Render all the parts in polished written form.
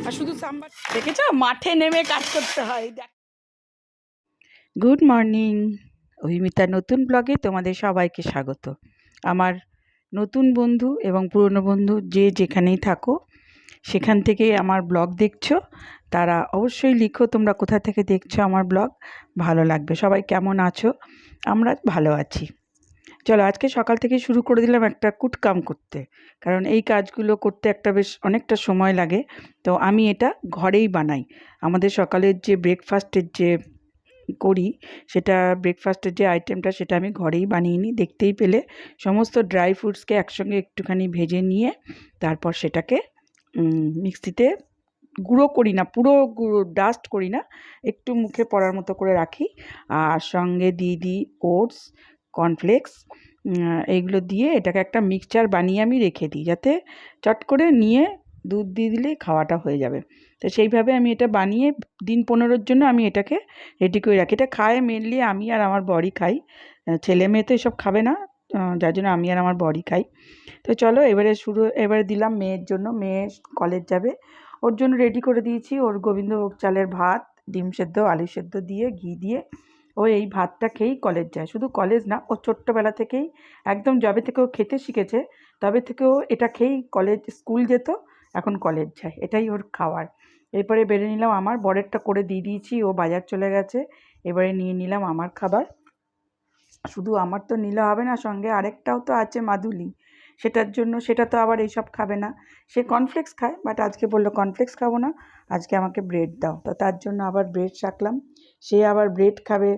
আর শুধু সাম্বার দেখেছো, মাঠে নেমে কাজ করতে হয়। গুড মর্নিং, অভিমিতার নতুন ব্লগে তোমাদের সবাইকে স্বাগত। আমার নতুন বন্ধু এবং পুরনো বন্ধু যে যেখানেই থাকো, সেখান থেকে আমার ব্লগ দেখছো, তারা অবশ্যই লিখো তোমরা কোথা থেকে দেখছো আমার ব্লগ। ভালো লাগবে। সবাই কেমন আছো? আমরা ভালো আছি। চলো, আজকে সকাল থেকে শুরু করে দিলাম একটা কুটকাম করতে, কারণ এই কাজগুলো করতে একটা বেশ অনেকটা সময় লাগে। তো আমি এটা ঘরেই বানাই। আমাদের সকালের যে ব্রেকফাস্টের যে করি, সেটা ব্রেকফাস্টের যে আইটেমটা সেটা আমি ঘরেই বানিয়ে নিই। দেখতেই পেলে সমস্ত ড্রাই ফ্রুটসকে একসঙ্গে একটুখানি ভেজে নিয়ে তারপর সেটাকে মিক্সিতে গুঁড়ো করি না, পুরো ডাস্ট করি না, একটু মুখে পড়ার মতো করে রাখি। আর সঙ্গে দিয়ে দিই ওটস, কর্নফ্লেক্স, এইগুলো দিয়ে এটাকে একটা মিক্সচার বানিয়ে আমি রেখে দিই, যাতে চট করে নিয়ে দুধ দিয়ে দিলেই খাওয়াটা হয়ে যাবে। তো সেইভাবে আমি এটা বানিয়ে দিন 15-র জন্য আমি এটাকে রেডি করে রাখি। এটা খায় মেনলি আমি আর আমার বরই খাই, ছেলে মেয়ে তো এসব খাবে না, যার জন্য আমি আর আমার বরই খাই। তো চলো এবারে দিলাম মেয়ের জন্য, মেয়ে কলেজ যাবে, ওর জন্য রেডি করে দিয়েছি। ওর গোবিন্দভোগ চালের ভাত, ডিম সেদ্ধ, আলু সেদ্ধ দিয়ে, ঘি দিয়ে ও এই ভাতটা খেয়েই কলেজ যায়। শুধু কলেজ না, ও ছোট্টবেলা থেকেই একদম যবে থেকে ও খেতে শিখেছে তবে থেকে ও এটা খেয়েই স্কুল যেত, এখন কলেজ যায়, এটাই ওর খাওয়ার। এরপরে বেড়ে নিলাম, আমার বরেরটা করে দিয়ে দিয়েছি, ও বাজার চলে গেছে। এবারে নিয়ে নিলাম আমার খাবার। শুধু আমার তো নিলে হবে না, সঙ্গে আরেকটাও তো আছে মাদুলি, সেটা তো আবার এইসব খাবে না। সে কর্নফ্লেক্স খায়, বাট আজকে বললো কর্নফ্লেক্স খাবো না, আজকে আমাকে ব্রেড দাও। তো তার জন্য আবার ব্রেড শাকলাম। সে আবার ব্রেড খাবে,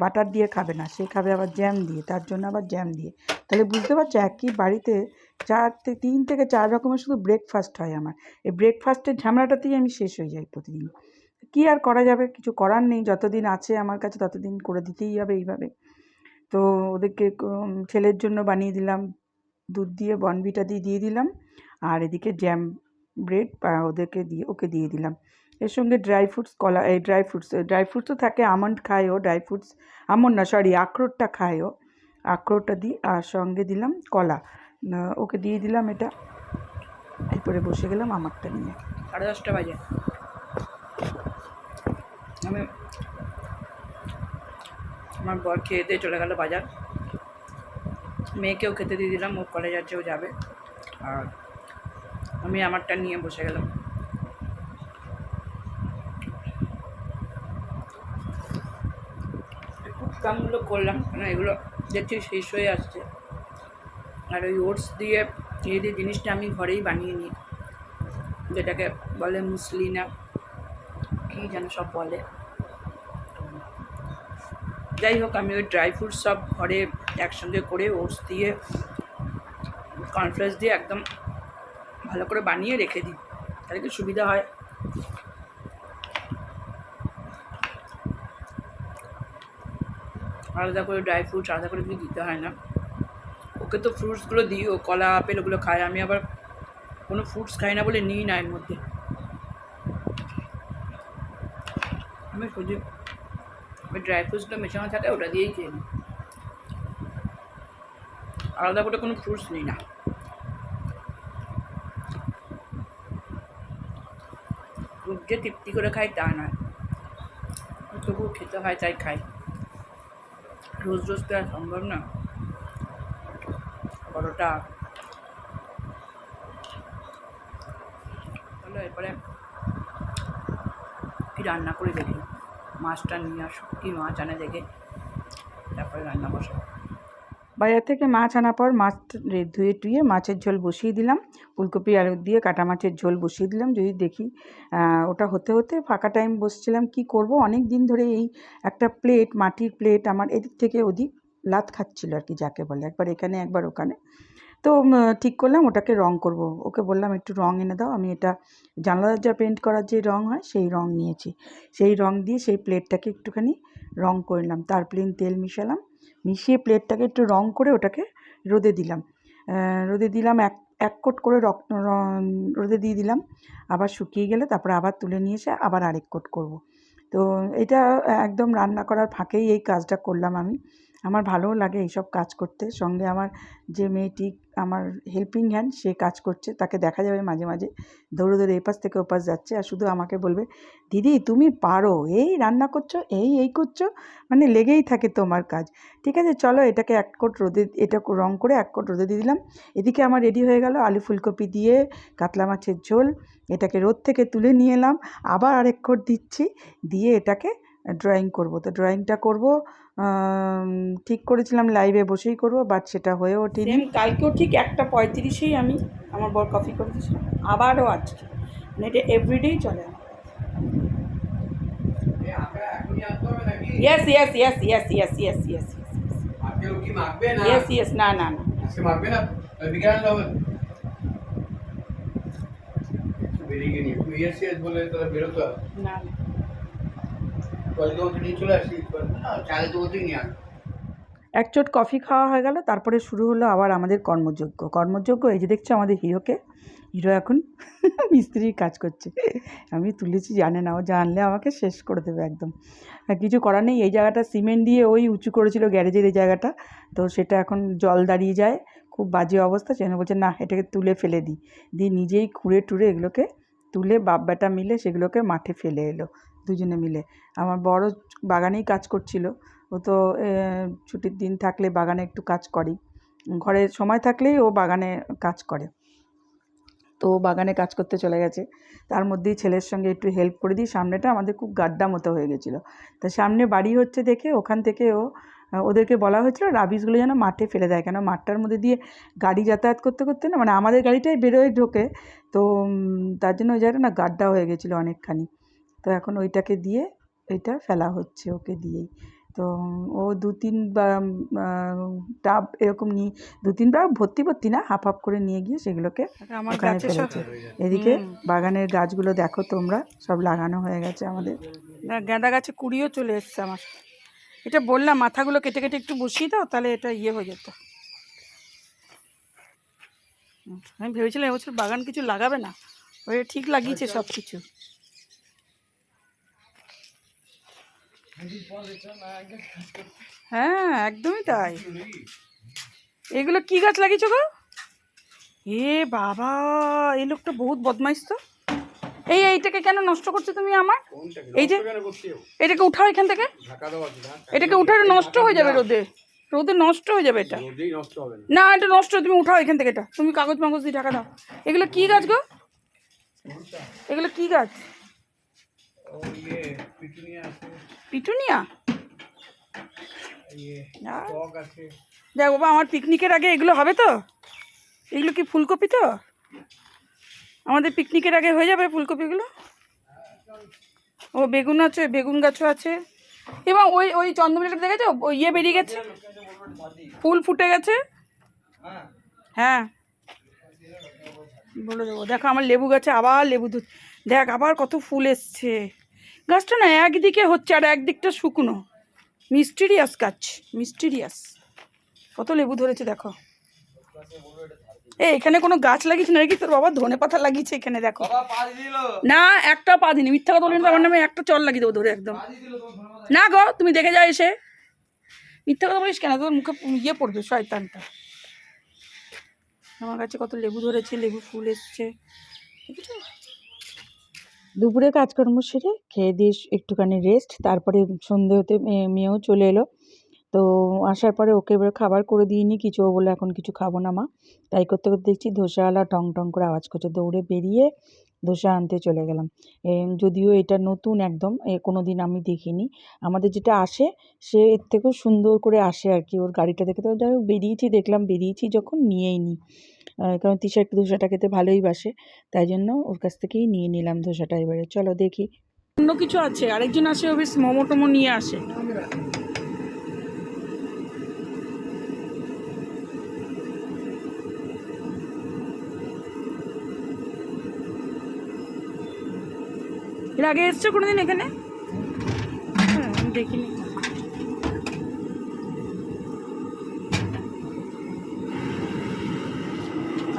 বাটার দিয়ে খাবে না, সে খাবে আবার জ্যাম দিয়ে, তার জন্য আবার জ্যাম দিয়ে। তাহলে বুঝতে পারছো, একই বাড়িতে 3 থেকে 4 রকমের শুধু ব্রেকফাস্ট হয় আমার। এই ব্রেকফাস্টের ঝামেলাটাতেই আমি শেষ হয়ে যাই প্রতিদিন। কী আর করা যাবে, কিছু করার নেই, যতদিন আছে আমার কাছে ততদিন করে দিতেই হবে এইভাবে। তো ওদেরকে ছেলের জন্য বানিয়ে দিলাম, দুধ দিয়ে বর্নভিটা দিয়ে দিলাম, আর এদিকে জ্যাম ব্রেড ওকে দিয়ে দিলাম। এর সঙ্গে ড্রাই ফ্রুটসও থাকে, আমন্ড খায় ও, আখরোটটা খায় ও, আখরোটটা দিই, আর সঙ্গে দিলাম কলা, ওকে দিয়ে দিলাম এটা। এরপরে বসে গেলাম আমারটা নিয়ে। 10:30 বাজে, আমার বর খেয়ে দিয়ে চলে গেল বাজার, মেয়েকেও খেতে দিয়ে দিলাম, ও কলেজ আছে, ও যাবে, আর আমি আমারটা নিয়ে বসে গেলাম। কামগুলো করলাম, কারণ এগুলো দেখছি শেষ হয়ে আসছে। আর ওই ওটস দিয়ে এই জিনিসটা আমি ঘরেই বানিয়ে নিই, যেটাকে বলে মুসলি না কী যেন সব বলে। যাই হোক, আমি ওই ড্রাই ফ্রুটস সব ঘরে একসঙ্গে করে ওটস দিয়ে কর্নফ্লেক্স দিয়ে একদম ভালো করে বানিয়ে রেখে দিই, তাহলে কি সুবিধা হয়। আলাদা করে ড্রাই ফ্রুটস আলাদা করে কিছু দিতে হয় না, ওকে তো ফ্রুটসগুলো দিই, ও কলা আপেল ওগুলো খায়, আমি আবার কোনো ফ্রুটস খাই না বলে নিই না এর মধ্যে। আমি শুধু ওই ড্রাই ফ্রুটসগুলো মেশানো থাকে, ওটা দিয়েই খেয়ে নিই, আলাদা করে কোনো ফ্রুটস নিই না। দুধ যে তৃপ্তি করে খাই তা নয়, তবুও খেতে হয় তাই খাই, রোজ রোজ তো আর সম্ভব না। পরোটা তাহলে এরপরে কি রান্না করে দেখি, মাছটা নিয়ে আসো, কি মাছ আনে দেখে তারপরে রান্না বসাবো। বাজার থেকে মাছ আনার পর মাছ ধুয়ে টুয়ে মাছের ঝোল বসিয়ে দিলাম, ফুলকপি আলু দিয়ে কাটা মাছের ঝোল বসিয়ে দিলাম। যদি দেখি ওটা হতে হতে ফাঁকা টাইম বসছিলাম, কি করব, অনেক দিন ধরে এই একটা প্লেট, মাটির প্লেট আমার এদিক থেকে ওদিক লাত খাচ্ছিল আর কি, যাকে বলে, একবার এখানে একবার ওখানে। তো ঠিক করলাম ওটাকে রং করব, ওকে বললাম একটু রং এনে দাও। আমি এটা জানলা দরজা পেন্ট করার যে রং হয় সেই রং নিয়েছি, সেই রং দিয়ে সেই প্লেটটাকে একটুখানি রং করলাম, তার প্লেন তেল মিশালাম, মিশিয়ে প্লেটটাকে একটু রং করে ওটাকে রোদে দিলাম। এক কোট করে রোদে দিয়ে দিলাম, আবার শুকিয়ে গেলে তারপরে আবার তুলে নিয়ে এসে আবার আরেক কোট করব। তো এটা একদম রান্না করার ফাঁকেই এই কাজটা করলাম আমি। আমার ভালোও লাগে এইসব কাজ করতে। সঙ্গে আমার যে মেয়েটি আমার হেল্পিং হ্যান্ড, সে কাজ করছে, তাকে দেখা যাবে মাঝে মাঝে দৌড়ে দৌড়ে এপাশ থেকে ওপাশ যাচ্ছে, আর শুধু আমাকে বলবে দিদি তুমি পারো, এই রান্না করছো, এই করছো, মানে লেগেই থাকে তোমার কাজ। ঠিক আছে চলো এটাকে এক কোট রোদে, এটা রং করে এক কোট রোদে দিয়ে দিলাম। এদিকে আমার রেডি হয়ে গেল আলু ফুলকপি দিয়ে কাতলা মাছের ঝোল। এটাকে রোদ থেকে তুলে নিয়ে এলাম, আবার আরেক কোট দিচ্ছি, দিয়ে এটাকে ড্রয়িং করব। তো ড্রয়িংটা করব ঠিক করেছিলাম লাইভে বসেই করব, বাট সেটা হয়ে ওঠেনি। কালকেও ঠিক 1:35-এই আমি আমার বর কফি করে দিয়েছিলাম, আবারও আজকে, মানে এটা এভরিডেই চলে। Yes yes yes yes yes yes yes yes yes না না না না এক চোট কফি খাওয়া হয়ে গেল, তারপরে শুরু হলো আবার আমাদের কর্মযজ্ঞ। এই যে দেখছো আমাদের হিরো এখন মিস্ত্রির কাজ করছে। আমি তুলেছি জানে না, ও জানলে আমাকে শেষ করে দেবে একদম। কিছু করার নেই, এই জায়গাটা সিমেন্ট দিয়ে ওই উঁচু করেছিল গ্যারেজের এই জায়গাটা, তো সেটা এখন জল দাঁড়িয়ে যায়, খুব বাজে অবস্থা। সেজন্য বলছে না এটাকে তুলে ফেলে দিই নিজেই খুঁড়ে টুড়ে এগুলোকে তুলে বাপ বেটা মিলে সেগুলোকে মাঠে ফেলে এলো দুজনে মিলে। আমার বড় বাগানেই কাজ করছিল, ও তো ছুটির দিন থাকলে বাগানে একটু কাজ করেই, ঘরে সময় থাকলেই ও বাগানে কাজ করে, তো বাগানে কাজ করতে চলে গেছে। তার মধ্যেই ছেলের সঙ্গে একটু হেল্প করে দিই। সামনেটা আমাদের খুব গাড্ডা মতো হয়ে গেছিলো, তা সামনে বাড়ি হচ্ছে দেখে ওখান থেকে ওদেরকে বলা হয়েছিল রাবিশগুলো যেন মাঠে ফেলে দেয়, কেন মাঠটার মধ্যে দিয়ে গাড়ি যাতায়াত করতে করতে না, মানে আমাদের গাড়িটাই বেরোয় ঢোকে, তো তার জন্য ওই জায়গাটা না গাড্ডা হয়ে গেছিলো অনেকখানি। তো এখন ওইটাকে দিয়ে এটা ফেলা হচ্ছে ওকে দিয়েই। তো ও 2-3 টাব এরকম নিয়ে 2-3 টাব ভর্তি না, হাফ করে নিয়ে গিয়ে সেগুলোকে ওখানে ফেলেছে। এদিকে বাগানের গাছগুলো দেখো তোমরা, সব লাগানো হয়ে গেছে আমাদের। গাঁদা গাছে কুড়িও চলে এসছে আমার। এটা বললাম মাথাগুলো কেটে কেটে একটু বসিয়ে দাও, তাহলে এটা হয়ে যেত। আমি ভেবেছিলাম এবছর বাগান কিছু লাগাবে না, ওই ঠিক লাগিয়েছে সব কিছু। হ্যাঁ একদমই তাই। এগুলো কি গাছ লাগিয়েছো গো? এ বাবা, এই লোকটা বহুত বদমাইশ তো। এইটাকে কেন নষ্ট করছো তুমি আমার? এই যে এটাকে উঠাও এখান থেকে, এটাকে উঠালে নষ্ট হয়ে যাবে, রোদে নষ্ট হয়ে যাবে এটা। না এটা নষ্ট, তুমি উঠাও এখান থেকে, এটা তুমি কাগজ মাগজ দিয়ে ঢাকা দাও। এগুলো কি গাছ গো? এগুলো কি গাছ? পিটুনিয়া। দেখ বাবা, আমার পিকনিকের আগে এগুলো হবে তো? এগুলো কি ফুলকপি তো? আমাদের পিকনিকের আগে হয়ে যাবে ফুলকপিগুলো। ও বেগুন আছে, বেগুন গাছও আছে, এবং ওই চন্দ্রমল্লিকাটা দেখেছো, ওই বেরিয়ে গেছে, ফুল ফুটে গেছে। হ্যাঁ বলে দেবো। দেখো আমার লেবু গাছে আবার লেবু দেখ আবার কত ফুল এসছে। গাছটা না একদিকে হচ্ছে আর একদিকটা শুকনো, মিস্টিরিয়াস গাছ, মিস্টিরিয়াস। কত লেবু ধরেছে দেখো। এখানে কোনো গাছ লাগিয়েছে নাকি তোর বাবা? ধনে পাতা লাগিয়েছে এখানে দেখো। না একটা পা দিনি, মিথ্যা কথা বলি না, আমার নামে একটা চল লাগিয়ে দেবো ধরে একদম। না গো তুমি দেখে যাও এসে, মিথ্যা কথা বলিস কেন? তোর মুখে পড়বে শয়তানটা। আমার কাছে কত লেবু ধরেছে, লেবু ফুল এসছে। দুপুরে কাজকর্ম সেরে খেয়ে দিয়ে একটুখানি রেস্ট, তারপরে সন্ধে হতে মেয়েও চলে এলো। তো আসার পরে ওকে এবার খাবার করে দিইনি কিছু, ও বলে এখন কিছু খাবো না মা। তাই করতে করতে দেখছি ধোসাওয়ালা টং টং করে আওয়াজ করছে, দৌড়ে বেরিয়ে ধোসা আনতে চলে গেলাম। যদিও এটা নতুন একদম, কোনো দিন আমি দেখিনি। আমাদের যেটা আসে সে এর থেকেও সুন্দর করে আসে আর কি, ওর গাড়িটা দেখে। তো যাই হোক বেরিয়েছি যখন নিয়েই নিই, কারণ তিশা একটু ধোসাটা খেতে ভালোই বাসে, তাই জন্য ওর কাছ থেকেই নিয়ে নিলাম ধোসাটা। এবারে চলো দেখি অন্য কিছু আছে। আরেকজন আসে, ও বেশ মোমো টোমো নিয়ে আসে। এর আগে এসছো কোনোদিন এখানে? হ্যাঁ আমি দেখিনি।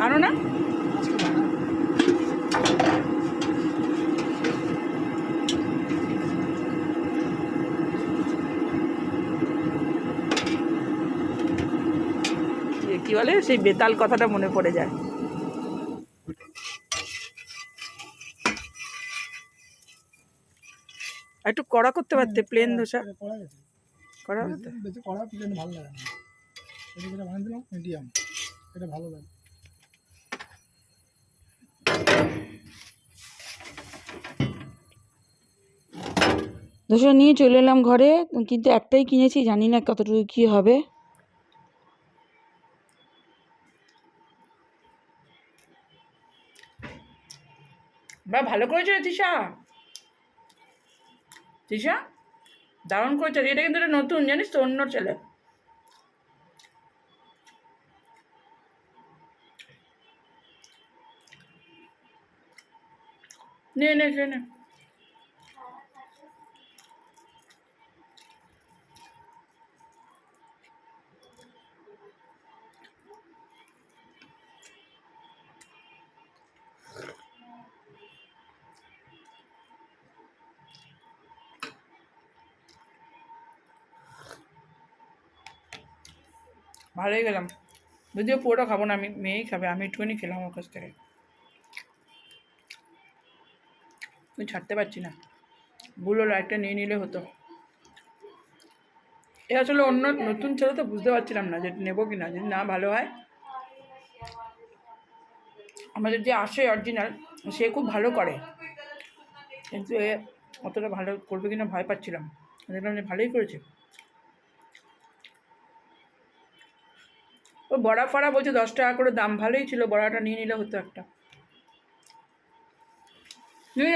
আরো না কি বলে সেই বেতাল কথাটা মনে পড়ে যায়। একটু কড়া করতে পারতে, প্লেন ধোসা করা হতো। বেশি কড়া প্লেন ভালো লাগে না, এটা বানিয়ে দিলাম মিডিয়াম, এটা ভালো লাগে। ধোসা নিয়ে চলে এলাম ঘরে, কিন্তু একটাই কিনেছি, জানি না কতটুকু কী হবে। বা ভালো করেছো তৃষা, তৃষা দারুণ করেছো। এটা কিন্তু একটা নতুন, জানিস তো, অন্য ছেলে। নে নে খেয়ে নে। ভালোই গেলাম, যদিও পুরোটা খাবো না, আমি মেয়েই খাবে, আমি একটুখানি খেলাম ওর কাছ থেকে। আমি ছাড়তে পারছি না, ভুল হলো, একটা নিয়ে নিলে হতো। এ আসলে অন্য নতুন ছিল তো, বুঝতে পারছিলাম না যে নেবো কি না, যদি না ভালো হয়। আমাদের যে আসে অরিজিনাল, সে খুব ভালো করে, কিন্তু এ অতটা ভালো করবে কিনা ভয় পাচ্ছিলাম, দেখলাম যে ভালোই করেছে। ও বড়া ফড়া বলছে 10 টাকা করে দাম, ভালোই ছিল, বড়াটা নিয়ে নিলে হতো একটা। নিয়ে